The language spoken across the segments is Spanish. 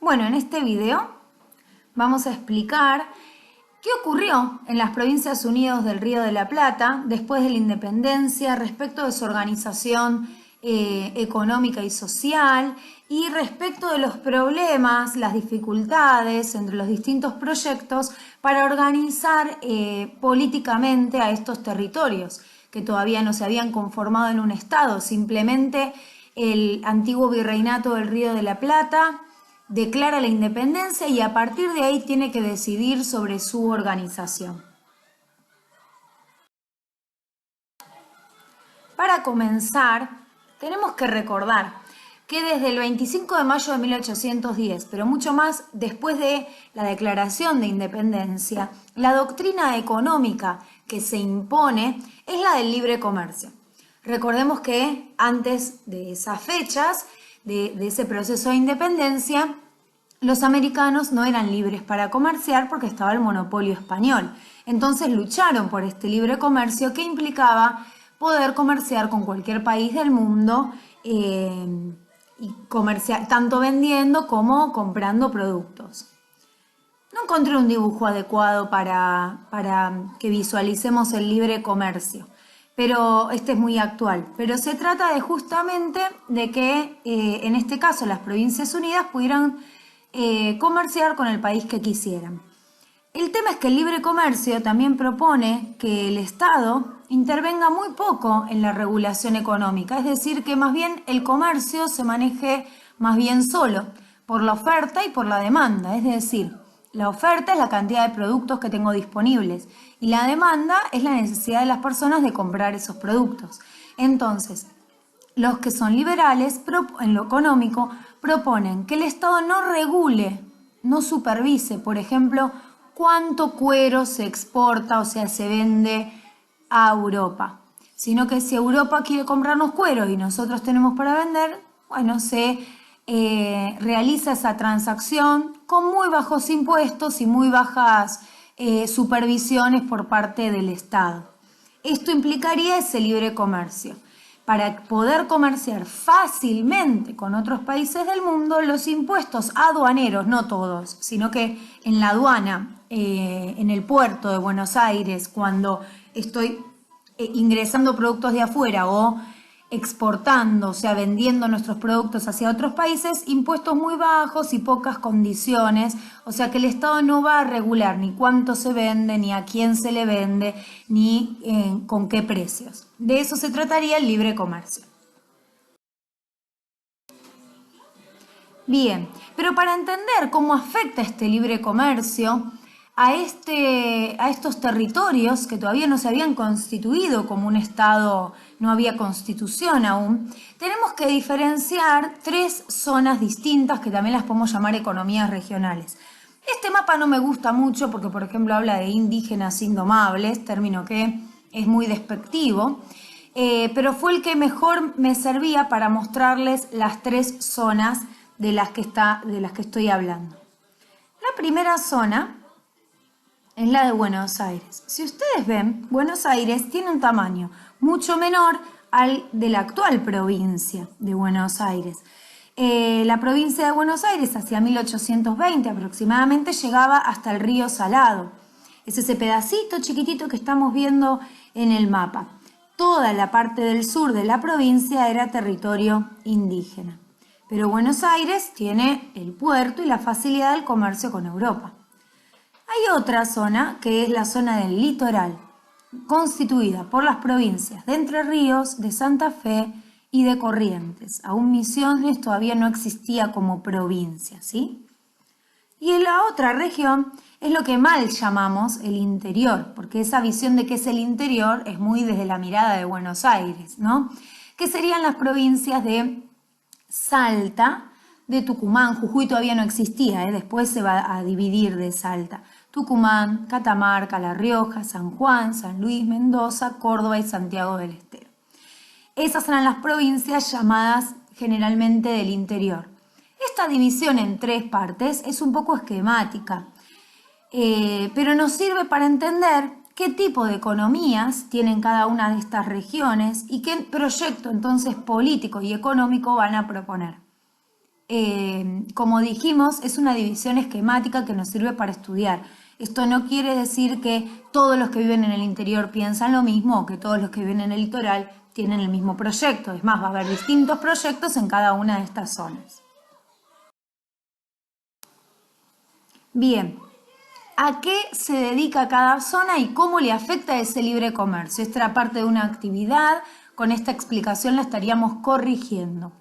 Bueno, en este video vamos a explicar qué ocurrió en las Provincias Unidas del Río de la Plata después de la independencia respecto de su organización económica y social y respecto de los problemas, las dificultades entre los distintos proyectos para organizar políticamente a estos territorios que todavía no se habían conformado en un estado. Simplemente el antiguo virreinato del Río de la Plata declara la independencia y a partir de ahí tiene que decidir sobre su organización. Para comenzar, tenemos que recordar que desde el 25 de mayo de 1810, pero mucho más después de la declaración de independencia, la doctrina económica que se impone es la del libre comercio. Recordemos que antes de esas fechas, de ese proceso de independencia, los americanos no eran libres para comerciar porque estaba el monopolio español. Entonces lucharon por este libre comercio que implicaba poder comerciar con cualquier país del mundo y comerciar tanto vendiendo como comprando productos. No encontré un dibujo adecuado para que visualicemos el libre comercio, pero este es muy actual. Pero se trata de justamente de que en este caso las Provincias Unidas pudieran comerciar con el país que quisieran. El tema es que el libre comercio también propone que el Estado intervenga muy poco en la regulación económica, es decir, que más bien el comercio se maneje más bien solo, por la oferta y por la demanda, es decir, la oferta es la cantidad de productos que tengo disponibles y la demanda es la necesidad de las personas de comprar esos productos. Entonces, los que son liberales en lo económico proponen que el Estado no regule, no supervise, por ejemplo, cuánto cuero se exporta, o sea, se vende a Europa, sino que si Europa quiere comprarnos cuero y nosotros tenemos para vender, bueno, se realiza esa transacción con muy bajos impuestos y muy bajas supervisiones por parte del Estado. Esto implicaría ese libre comercio. Para poder comerciar fácilmente con otros países del mundo, los impuestos aduaneros, no todos, sino que en la aduana, en el puerto de Buenos Aires, cuando estoy ingresando productos de afuera o exportando, o sea, vendiendo nuestros productos hacia otros países, impuestos muy bajos y pocas condiciones, o sea que el Estado no va a regular ni cuánto se vende, ni a quién se le vende, ni con qué precios. De eso se trataría el libre comercio. Bien, pero para entender cómo afecta este libre comercio a estos territorios que todavía no se habían constituido como un Estado, no había constitución aún, tenemos que diferenciar tres zonas distintas que también las podemos llamar economías regionales. Este mapa no me gusta mucho porque, por ejemplo, habla de indígenas indomables, término que es muy despectivo, pero fue el que mejor me servía para mostrarles las tres zonas de las que estoy hablando. La primera zona es la de Buenos Aires. Si ustedes ven, Buenos Aires tiene un tamaño mucho menor al de la actual provincia de Buenos Aires. La provincia de Buenos Aires hacia 1820 aproximadamente llegaba hasta el río Salado. Es ese pedacito chiquitito que estamos viendo en el mapa. Toda la parte del sur de la provincia era territorio indígena. Pero Buenos Aires tiene el puerto y la facilidad del comercio con Europa. Hay otra zona que es la zona del litoral, constituida por las provincias de Entre Ríos, de Santa Fe y de Corrientes. Aún Misiones todavía no existía como provincia, ¿sí? Y en la otra región es lo que mal llamamos el interior, porque esa visión de qué es el interior es muy desde la mirada de Buenos Aires, ¿no? Que serían las provincias de Salta, de Tucumán. Jujuy todavía no existía, después se va a dividir de Salta. Tucumán, Catamarca, La Rioja, San Juan, San Luis, Mendoza, Córdoba y Santiago del Estero. Esas eran las provincias llamadas generalmente del interior. Esta división en tres partes es un poco esquemática, pero nos sirve para entender qué tipo de economías tienen cada una de estas regiones y qué proyecto entonces político y económico van a proponer. como dijimos, es una división esquemática que nos sirve para estudiar. Esto no quiere decir que todos los que viven en el interior piensan lo mismo o que todos los que viven en el litoral tienen el mismo proyecto. Es más, va a haber distintos proyectos en cada una de estas zonas. Bien, ¿a qué se dedica cada zona y cómo le afecta ese libre comercio? Esta era parte de una actividad, con esta explicación la estaríamos corrigiendo.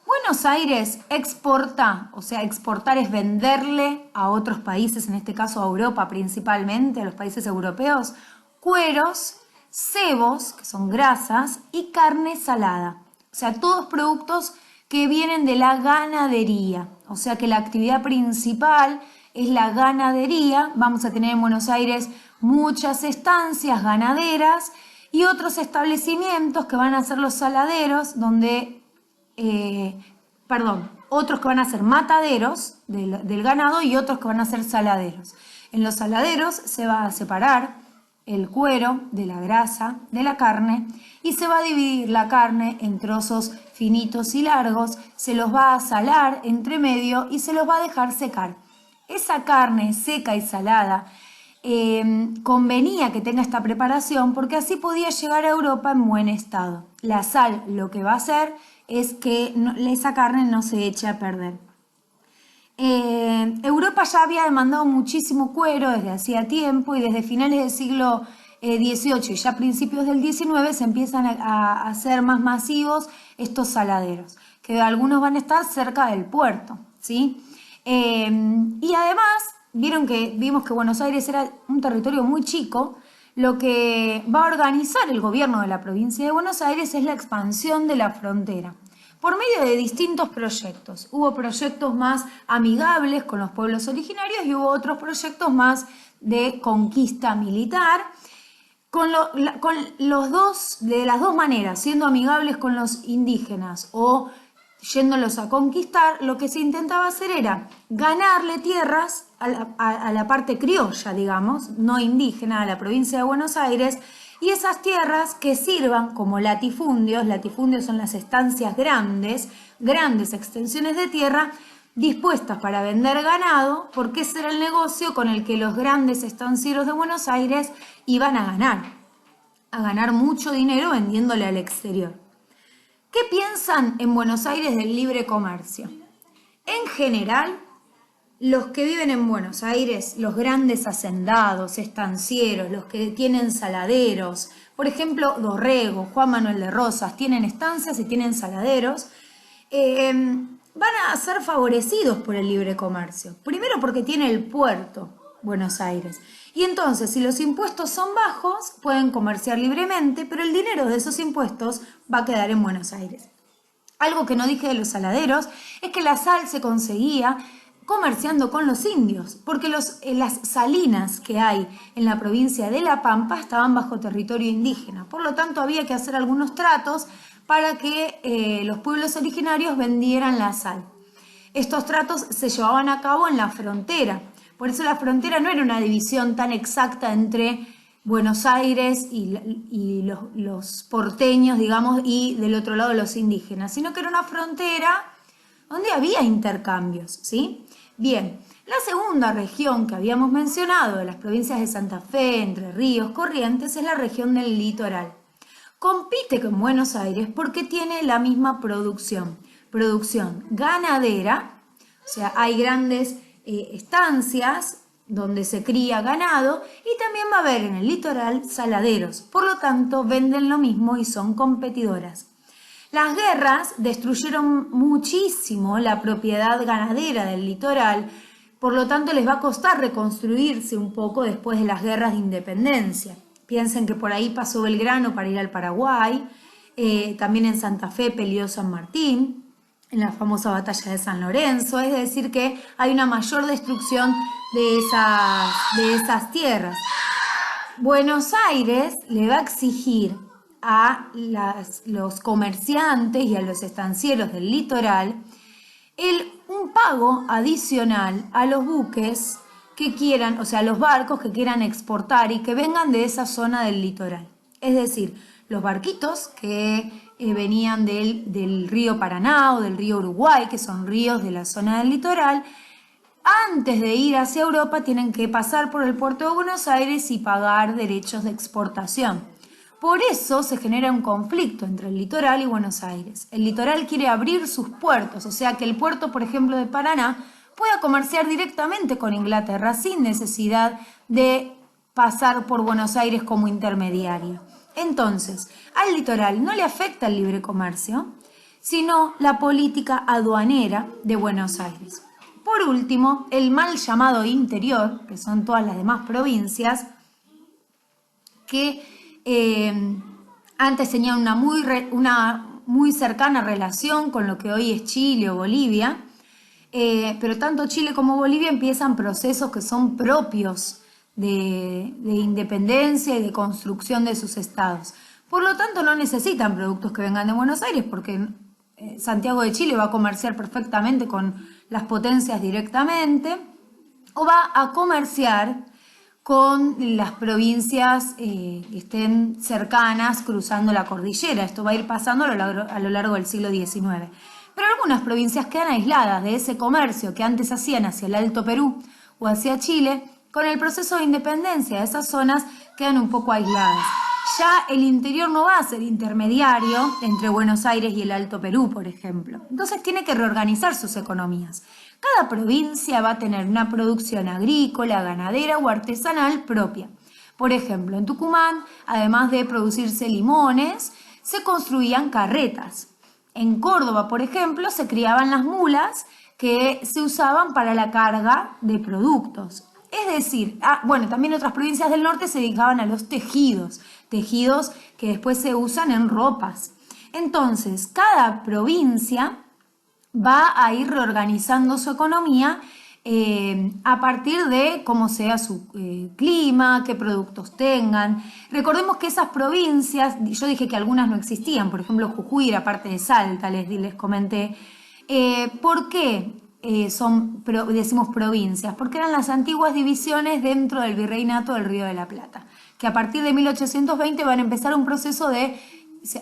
Buenos Aires exporta, o sea, exportar es venderle a otros países, en este caso a Europa principalmente, a los países europeos, cueros, cebos, que son grasas, y carne salada. O sea, todos productos que vienen de la ganadería. O sea que la actividad principal es la ganadería. Vamos a tener en Buenos Aires muchas estancias ganaderas y otros establecimientos que van a ser los saladeros, donde otros que van a ser mataderos del ganado y otros que van a ser saladeros. En los saladeros se va a separar el cuero de la grasa de la carne y se va a dividir la carne en trozos finitos y largos, se los va a salar entre medio y se los va a dejar secar. Esa carne seca y salada convenía que tenga esta preparación porque así podía llegar a Europa en buen estado. La sal lo que va a hacer es que esa carne no se eche a perder. Europa ya había demandado muchísimo cuero desde hacía tiempo y desde finales del siglo XVIII y ya principios del XIX se empiezan a hacer más masivos estos saladeros, que algunos van a estar cerca del puerto, ¿sí? Y además, vimos que Buenos Aires era un territorio muy chico. Lo que va a organizar el gobierno de la provincia de Buenos Aires es la expansión de la frontera por medio de distintos proyectos. Hubo proyectos más amigables con los pueblos originarios y hubo otros proyectos más de conquista militar, de las dos maneras, siendo amigables con los indígenas o yéndolos a conquistar. Lo que se intentaba hacer era ganarle tierras a la parte criolla, digamos, no indígena, a la provincia de Buenos Aires, y esas tierras que sirvan como latifundios. Latifundios son las estancias grandes extensiones de tierra dispuestas para vender ganado, porque ese era el negocio con el que los grandes estancieros de Buenos Aires iban a ganar mucho dinero vendiéndole al exterior. ¿Qué piensan en Buenos Aires del libre comercio? En general, los que viven en Buenos Aires, los grandes hacendados, estancieros, los que tienen saladeros, por ejemplo, Dorrego, Juan Manuel de Rosas, tienen estancias y tienen saladeros, van a ser favorecidos por el libre comercio. Primero porque tiene el puerto Buenos Aires. Y entonces, si los impuestos son bajos, pueden comerciar libremente, pero el dinero de esos impuestos va a quedar en Buenos Aires. Algo que no dije de los saladeros es que la sal se conseguía comerciando con los indios, porque las salinas que hay en la provincia de La Pampa estaban bajo territorio indígena. Por lo tanto, había que hacer algunos tratos para que los pueblos originarios vendieran la sal. Estos tratos se llevaban a cabo en la frontera. Por eso la frontera no era una división tan exacta entre Buenos Aires y los porteños, digamos, y del otro lado los indígenas, sino que era una frontera donde había intercambios, ¿sí? Bien, la segunda región que habíamos mencionado de las provincias de Santa Fe, Entre Ríos, Corrientes, es la región del litoral. Compite con Buenos Aires porque tiene la misma producción ganadera, o sea, hay grandes estancias donde se cría ganado y también va a haber en el litoral saladeros. Por lo tanto, venden lo mismo y son competidoras. Las guerras destruyeron muchísimo la propiedad ganadera del litoral, por lo tanto les va a costar reconstruirse un poco después de las guerras de independencia. Piensen que por ahí pasó Belgrano para ir al Paraguay, también en Santa Fe peleó San Martín, en la famosa batalla de San Lorenzo, es decir que hay una mayor destrucción de esas tierras. Buenos Aires le va a exigir a los comerciantes y a los estancieros del litoral un pago adicional a los buques que quieran, o sea, a los barcos que quieran exportar y que vengan de esa zona del litoral. Es decir, los barquitos que venían del río Paraná o del río Uruguay, que son ríos de la zona del litoral. Antes de ir hacia Europa tienen que pasar por el puerto de Buenos Aires y pagar derechos de exportación. Por eso se genera un conflicto entre el litoral y Buenos Aires. El litoral quiere abrir sus puertos, o sea que el puerto, por ejemplo, de Paraná pueda comerciar directamente con Inglaterra sin necesidad de pasar por Buenos Aires como intermediario. Entonces, al litoral no le afecta el libre comercio, sino la política aduanera de Buenos Aires. Por último, el mal llamado interior, que son todas las demás provincias, que antes tenían una muy cercana relación con lo que hoy es Chile o Bolivia, pero tanto Chile como Bolivia empiezan procesos que son propios de independencia y de construcción de sus estados. Por lo tanto, no necesitan productos que vengan de Buenos Aires, porque Santiago de Chile va a comerciar perfectamente con las potencias directamente, o va a comerciar con las provincias que estén cercanas cruzando la cordillera. Esto va a ir pasando a lo largo del siglo XIX. Pero algunas provincias quedan aisladas de ese comercio que antes hacían hacia el Alto Perú o hacia Chile. Con el proceso de independencia de esas zonas quedan un poco aisladas. Ya el interior no va a ser intermediario entre Buenos Aires y el Alto Perú, por ejemplo. Entonces tiene que reorganizar sus economías. Cada provincia va a tener una producción agrícola, ganadera o artesanal propia. Por ejemplo, en Tucumán, además de producirse limones, se construían carretas. En Córdoba, por ejemplo, se criaban las mulas que se usaban para la carga de productos. Es decir, también otras provincias del norte se dedicaban a los tejidos que después se usan en ropas. Entonces, cada provincia va a ir reorganizando su economía a partir de cómo sea su clima, qué productos tengan. Recordemos que esas provincias, yo dije que algunas no existían, por ejemplo Jujuy era parte de Salta, les comenté. ¿Por qué decimos provincias? Porque eran las antiguas divisiones dentro del virreinato del Río de la Plata, que a partir de 1820 van a empezar un proceso de,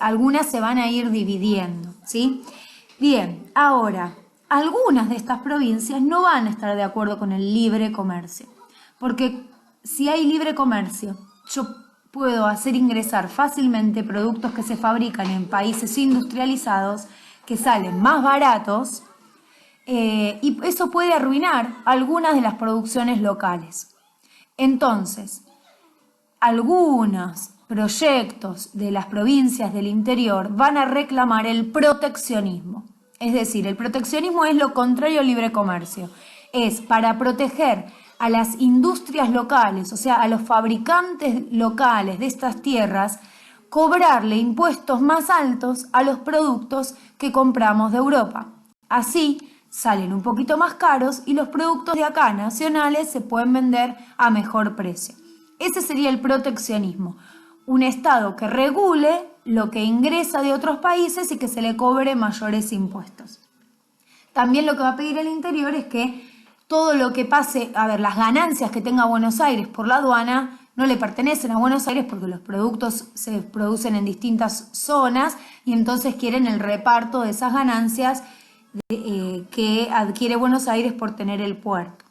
algunas se van a ir dividiendo, ¿sí? Bien, ahora, algunas de estas provincias no van a estar de acuerdo con el libre comercio, porque si hay libre comercio, yo puedo hacer ingresar fácilmente productos que se fabrican en países industrializados que salen más baratos y eso puede arruinar algunas de las producciones locales. Entonces, algunos proyectos de las provincias del interior van a reclamar el proteccionismo. Es decir, el proteccionismo es lo contrario al libre comercio. Es para proteger a las industrias locales, o sea, a los fabricantes locales de estas tierras, cobrarle impuestos más altos a los productos que compramos de Europa. Así salen un poquito más caros y los productos de acá nacionales se pueden vender a mejor precio. Ese sería el proteccionismo. Un Estado que regule lo que ingresa de otros países y que se le cobre mayores impuestos. También lo que va a pedir el interior es que todo lo que pase, las ganancias que tenga Buenos Aires por la aduana no le pertenecen a Buenos Aires porque los productos se producen en distintas zonas y entonces quieren el reparto de esas ganancias que adquiere Buenos Aires por tener el puerto.